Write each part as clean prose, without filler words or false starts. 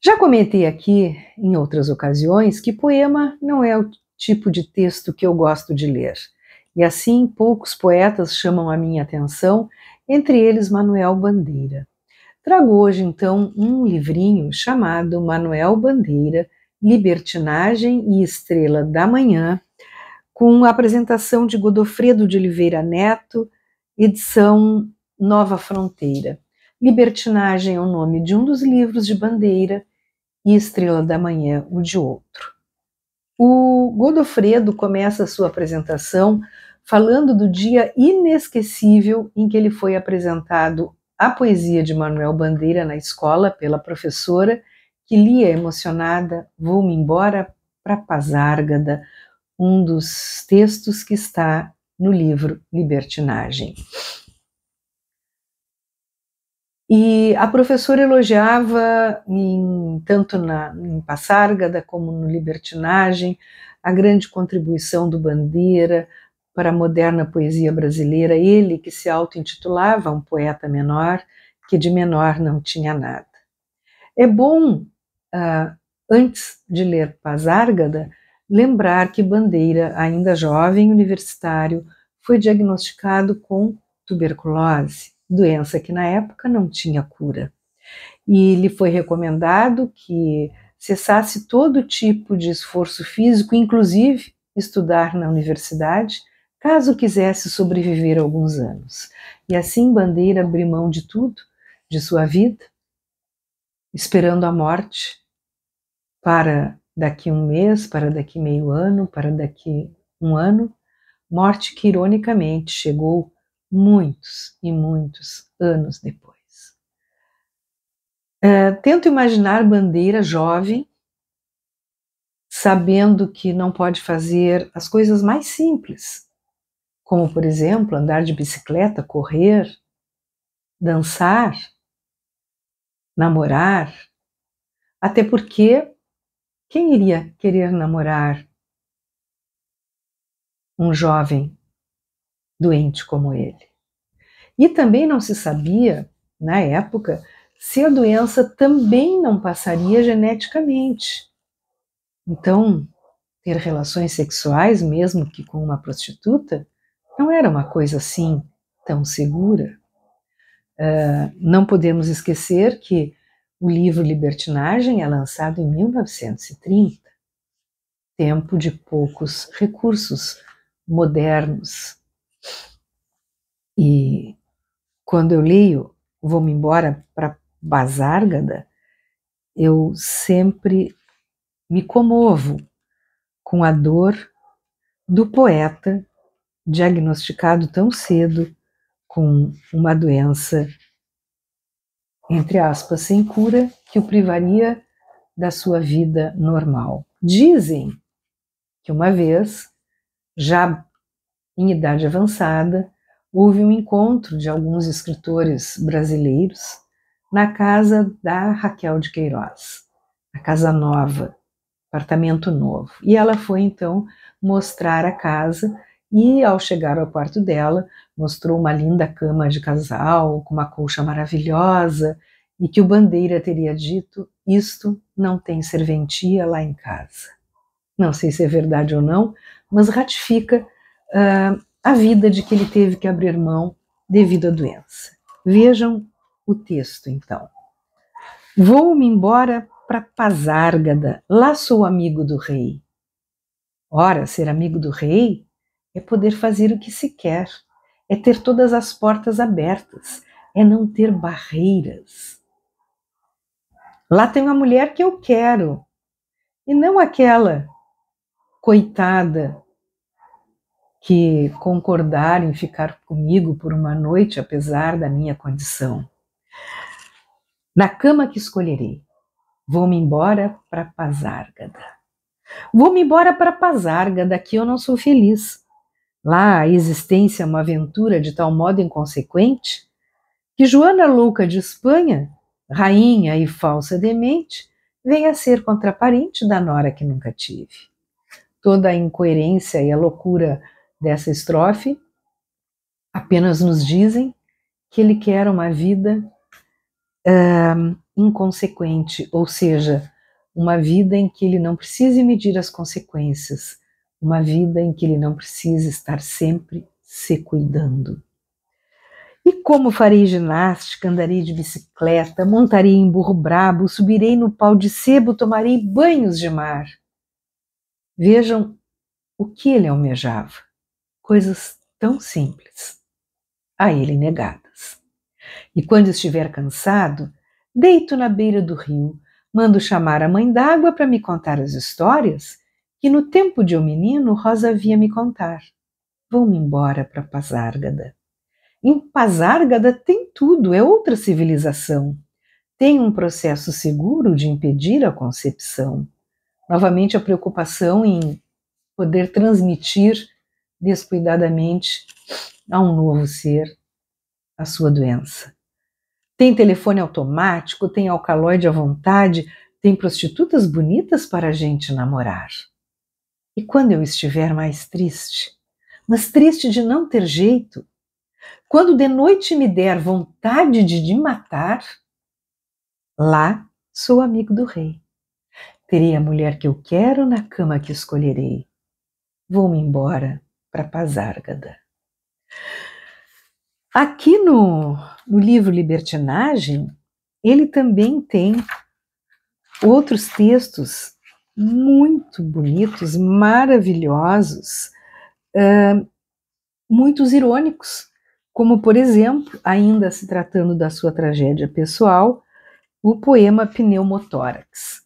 Já comentei aqui, em outras ocasiões, que poema não é o tipo de texto que eu gosto de ler. E assim, poucos poetas chamam a minha atenção, entre eles Manuel Bandeira. Trago hoje, então, um livrinho chamado Manuel Bandeira, Libertinagem e Estrela da Manhã, com a apresentação de Godofredo de Oliveira Neto, edição Nova Fronteira. Libertinagem é o nome de um dos livros de Bandeira e Estrela da Manhã, o de outro. O Godofredo começa a sua apresentação falando do dia inesquecível em que ele foi apresentado a poesia de Manuel Bandeira na escola pela professora, que lia emocionada Vou-me embora para Pazárgada, um dos textos que está no livro Libertinagem. E a professora elogiava, tanto em Pazárgada como no Libertinagem, a grande contribuição do Bandeira para a moderna poesia brasileira, ele que se auto-intitulava um poeta menor, que de menor não tinha nada. É bom, antes de ler Pazárgada, lembrar que Bandeira, ainda jovem universitário, foi diagnosticado com tuberculose, doença que na época não tinha cura. E lhe foi recomendado que cessasse todo tipo de esforço físico, inclusive estudar na universidade, caso quisesse sobreviver alguns anos. E assim Bandeira abriu mão de tudo, de sua vida, esperando a morte para daqui um mês, para daqui meio ano, para daqui um ano, morte que ironicamente chegou muitos e muitos anos depois. Tento imaginar Bandeira jovem, sabendo que não pode fazer as coisas mais simples, como, por exemplo, andar de bicicleta, correr, dançar, namorar, até porque quem iria querer namorar um jovem doente como ele? E também não se sabia, na época, se a doença também não passaria geneticamente. Então, ter relações sexuais, mesmo que com uma prostituta, não era uma coisa assim tão segura. Não podemos esquecer que o livro Libertinagem é lançado em 1930, tempo de poucos recursos modernos. E quando eu leio Vou-me embora para Pazárgada, eu sempre me comovo com a dor do poeta diagnosticado tão cedo com uma doença, entre aspas, sem cura, que o privaria da sua vida normal. Dizem que uma vez, já em idade avançada, houve um encontro de alguns escritores brasileiros na casa da Raquel de Queiroz, a casa nova, apartamento novo. E ela foi então mostrar a casa e, ao chegar ao quarto dela, mostrou uma linda cama de casal, com uma colcha maravilhosa, e que o Bandeira teria dito: isto não tem serventia lá em casa. Não sei se é verdade ou não, mas ratifica a vida de que ele teve que abrir mão devido à doença. Vejam o texto, então. Vou-me embora para Pazárgada, lá sou amigo do rei. Ora, ser amigo do rei é poder fazer o que se quer, é ter todas as portas abertas, é não ter barreiras. Lá tem uma mulher que eu quero, e não aquela coitada que concordar em ficar comigo por uma noite, apesar da minha condição. Na cama que escolherei, vou-me embora para Pazárgada. Vou-me embora para Pazárgada, que eu não sou feliz. Lá a existência é uma aventura de tal modo inconsequente que Joana louca de Espanha, rainha e falsa demente, vem a ser contraparente da nora que nunca tive. Toda a incoerência e a loucura dessa estrofe apenas nos dizem que ele quer uma vida inconsequente, ou seja, uma vida em que ele não precise medir as consequências, uma vida em que ele não precise estar sempre se cuidando. E como farei ginástica, andarei de bicicleta, montarei em burro brabo, subirei no pau de sebo, tomarei banhos de mar. Vejam o que ele almejava. Coisas tão simples, a ele negadas. E quando estiver cansado, deito na beira do rio, mando chamar a mãe d'água para me contar as histórias que no tempo de eu menino Rosa havia me contar. Vou-me embora para Pasárgada. Em Pasárgada tem tudo, é outra civilização. Tem um processo seguro de impedir a concepção. Novamente a preocupação em poder transmitir descuidadamente a um novo ser a sua doença. Tem telefone automático, tem alcaloide à vontade, tem prostitutas bonitas para a gente namorar. E quando eu estiver mais triste, mas triste de não ter jeito, quando de noite me der vontade de matar, lá sou amigo do rei. Terei a mulher que eu quero na cama que escolherei. Vou-me embora para Pasárgada. Aqui no livro Libertinagem, ele também tem outros textos muito bonitos, maravilhosos, muitos irônicos, como, por exemplo, ainda se tratando da sua tragédia pessoal, o poema Pneumotórax.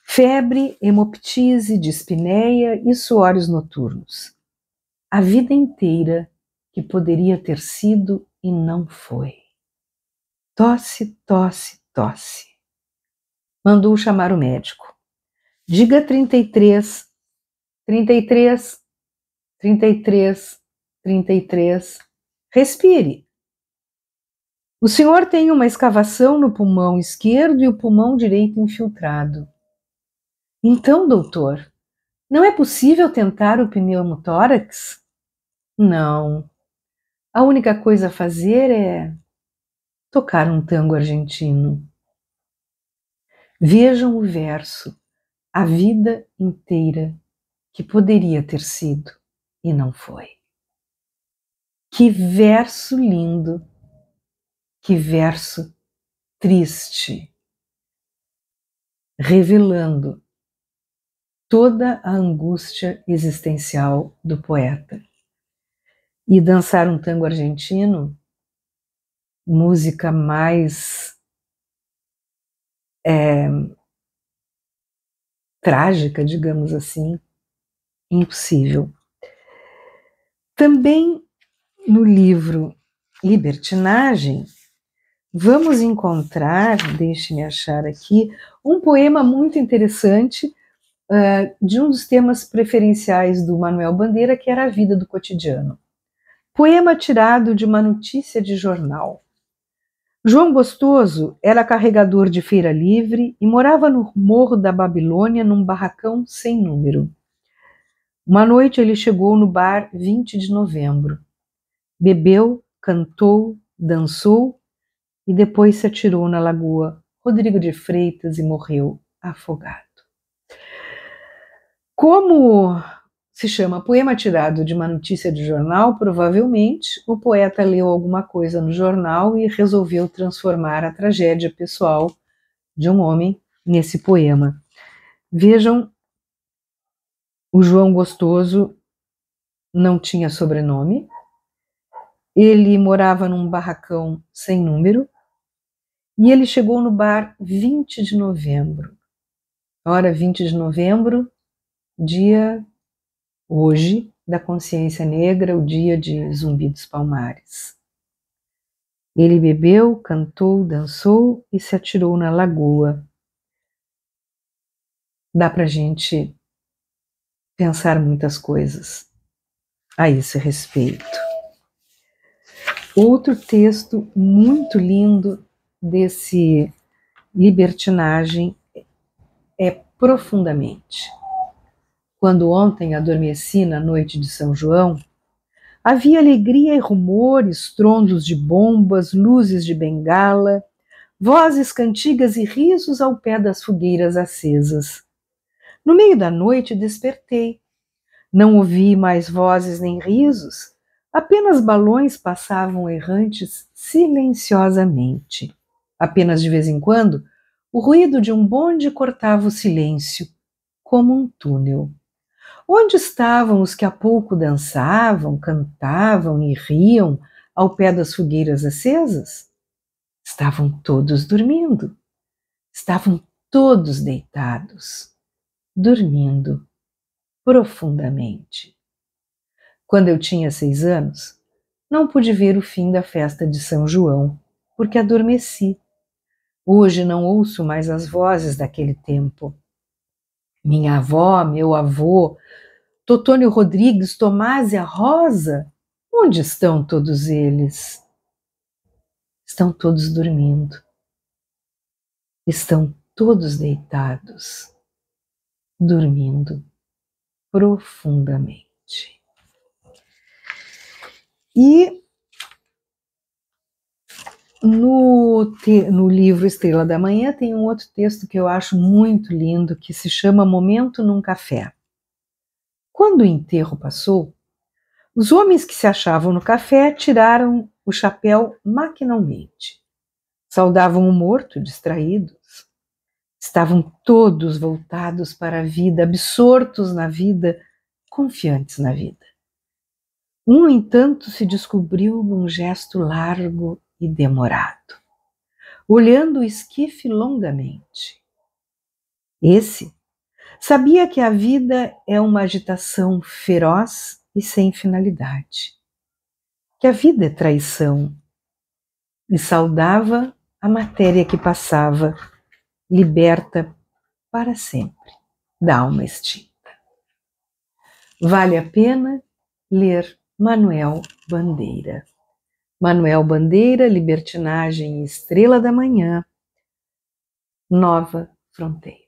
Febre, hemoptise, dispneia e suores noturnos. A vida inteira que poderia ter sido e não foi. Tosse, tosse, tosse. Mandou chamar o médico. Diga 33, 33, 33, 33. Respire. O senhor tem uma escavação no pulmão esquerdo e o pulmão direito infiltrado. Então, doutor, não é possível tentar o pneumotórax? Não. A única coisa a fazer é tocar um tango argentino. Vejam o verso, a vida inteira que poderia ter sido e não foi. Que verso lindo, que verso triste, revelando toda a angústia existencial do poeta. E dançar um tango argentino, música mais trágica, digamos assim, impossível. Também no livro Libertinagem, vamos encontrar, deixe-me achar aqui, um poema muito interessante de um dos temas preferenciais do Manuel Bandeira, que era a vida do cotidiano. Poema tirado de uma notícia de jornal. João Gostoso era carregador de feira livre e morava no Morro da Babilônia num barracão sem número. Uma noite ele chegou no bar 20 de novembro. Bebeu, cantou, dançou e depois se atirou na lagoa Rodrigo de Freitas e morreu afogado. Como se chama poema tirado de uma notícia de jornal, provavelmente o poeta leu alguma coisa no jornal e resolveu transformar a tragédia pessoal de um homem nesse poema. Vejam, o João Gostoso não tinha sobrenome, ele morava num barracão sem número e ele chegou no bar 20 de novembro. Ora, 20 de novembro, dia hoje da consciência negra, o dia de Zumbi dos Palmares. Ele bebeu, cantou, dançou e se atirou na lagoa. Dá pra gente pensar muitas coisas a esse respeito. Outro texto muito lindo desse Libertinagem é Profundamente. Quando ontem adormeci na noite de São João, havia alegria e rumor, estrondos de bombas, luzes de bengala, vozes, cantigas e risos ao pé das fogueiras acesas. No meio da noite despertei. Não ouvi mais vozes nem risos, apenas balões passavam errantes silenciosamente. Apenas de vez em quando, o ruído de um bonde cortava o silêncio, como um túnel. Onde estavam os que há pouco dançavam, cantavam e riam ao pé das fogueiras acesas? Estavam todos dormindo. Estavam todos deitados, dormindo profundamente. Quando eu tinha 6 anos, não pude ver o fim da festa de São João, porque adormeci. Hoje não ouço mais as vozes daquele tempo. Minha avó, meu avô, Totônio Rodrigues, Tomás e a Rosa, onde estão todos eles? Estão todos dormindo. Estão todos deitados, dormindo profundamente. E no livro Estrela da Manhã tem um outro texto que eu acho muito lindo, que se chama Momento num Café. Quando o enterro passou, os homens que se achavam no café tiraram o chapéu maquinalmente. Saudavam o morto, distraídos. Estavam todos voltados para a vida, absortos na vida, confiantes na vida. No entanto, se descobriu num gesto largo e demorado, olhando o esquife longamente. Esse sabia que a vida é uma agitação feroz e sem finalidade, que a vida é traição, e saudava a matéria que passava, liberta para sempre da alma extinta. Vale a pena ler Manuel Bandeira. Manuel Bandeira, Libertinagem e Estrela da Manhã, Nova Fronteira.